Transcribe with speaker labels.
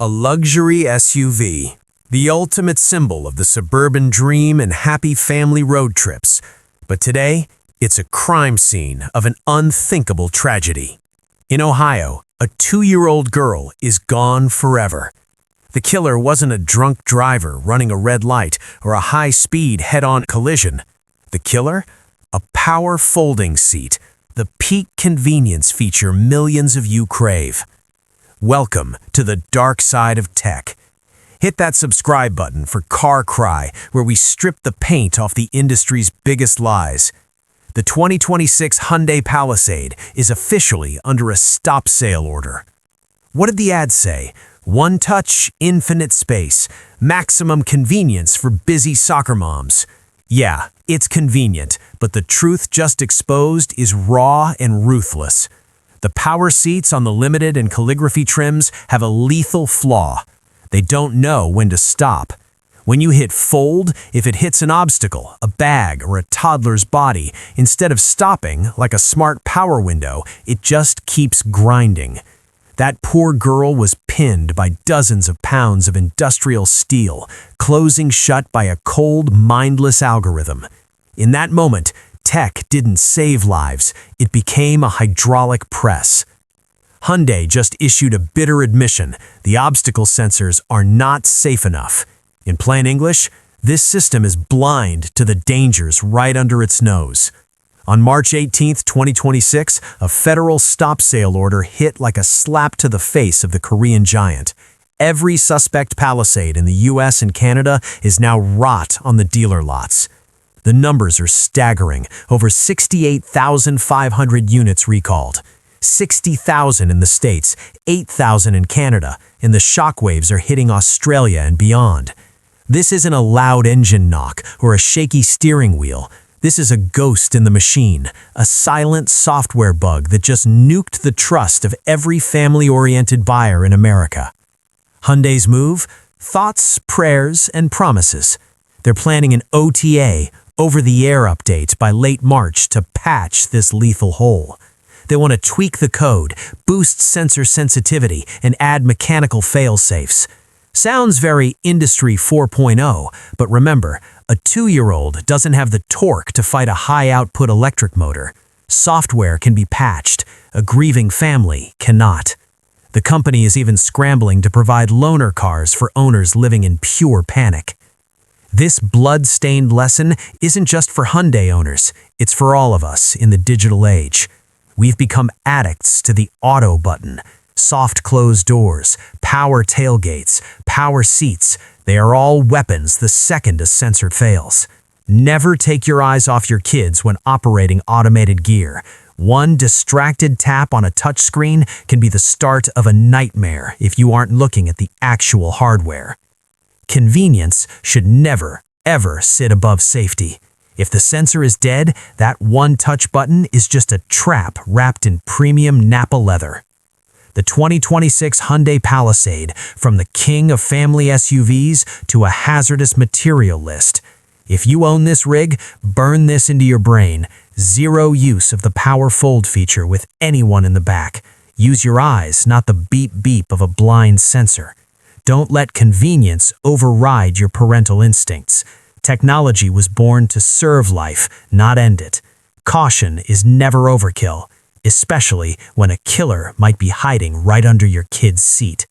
Speaker 1: A luxury SUV, the ultimate symbol of the suburban dream and happy family road trips. But today, it's a crime scene of an unthinkable tragedy. In Ohio, a 2-year-old girl is gone forever. The killer wasn't a drunk driver running a red light or a high-speed head-on collision. The killer? A power folding seat, the peak convenience feature millions of you crave. Welcome to the dark side of tech. Hit that subscribe button for Carcry, where we strip the paint off the industry's biggest lies. The 2026 Hyundai Palisade is officially under a stop sale order. What did the ad say? One touch, infinite space, maximum convenience for busy soccer moms. Yeah, it's convenient, but the truth just exposed is raw and ruthless. The power seats on the limited and calligraphy trims have a lethal flaw. They don't know when to stop. When you hit fold, if it hits an obstacle, a bag, or a toddler's body, instead of stopping like a smart power window, it just keeps grinding. That poor girl was pinned by dozens of pounds of industrial steel, closing shut by a cold, mindless algorithm. In that moment, tech didn't save lives, it became a hydraulic press. Hyundai just issued a bitter admission: the obstacle sensors are not safe enough. In plain English, this system is blind to the dangers right under its nose. On March 18, 2026, a federal stop sale order hit like a slap to the face of the Korean giant. Every suspect Palisade in the US and Canada is now rot on the dealer lots. The numbers are staggering: over 68,500 units recalled. 60,000 in the States, 8,000 in Canada, and the shockwaves are hitting Australia and beyond. This isn't a loud engine knock or a shaky steering wheel. This is a ghost in the machine, a silent software bug that just nuked the trust of every family-oriented buyer in America. Hyundai's move? Thoughts, prayers, and promises. They're planning an OTA, over-the-air update by late March to patch this lethal hole. They want to tweak the code, boost sensor sensitivity, and add mechanical fail-safes. Sounds very Industry 4.0, but remember, a 2-year-old doesn't have the torque to fight a high-output electric motor. Software can be patched, a grieving family cannot. The company is even scrambling to provide loaner cars for owners living in pure panic. This blood-stained lesson isn't just for Hyundai owners, it's for all of us in the digital age. We've become addicts to the auto button. Soft closed doors, power tailgates, power seats, they are all weapons the second a sensor fails. Never take your eyes off your kids when operating automated gear. One distracted tap on a touchscreen can be the start of a nightmare if you aren't looking at the actual hardware. Convenience should never, ever sit above safety. If the sensor is dead, that one-touch button is just a trap wrapped in premium Napa leather. The 2026 Hyundai Palisade, from the king of family SUVs to a hazardous material list. If you own this rig, burn this into your brain. Zero use of the power fold feature with anyone in the back. Use your eyes, not the beep-beep of a blind sensor. Don't let convenience override your parental instincts. Technology was born to serve life, not end it. Caution is never overkill, especially when a killer might be hiding right under your kid's seat.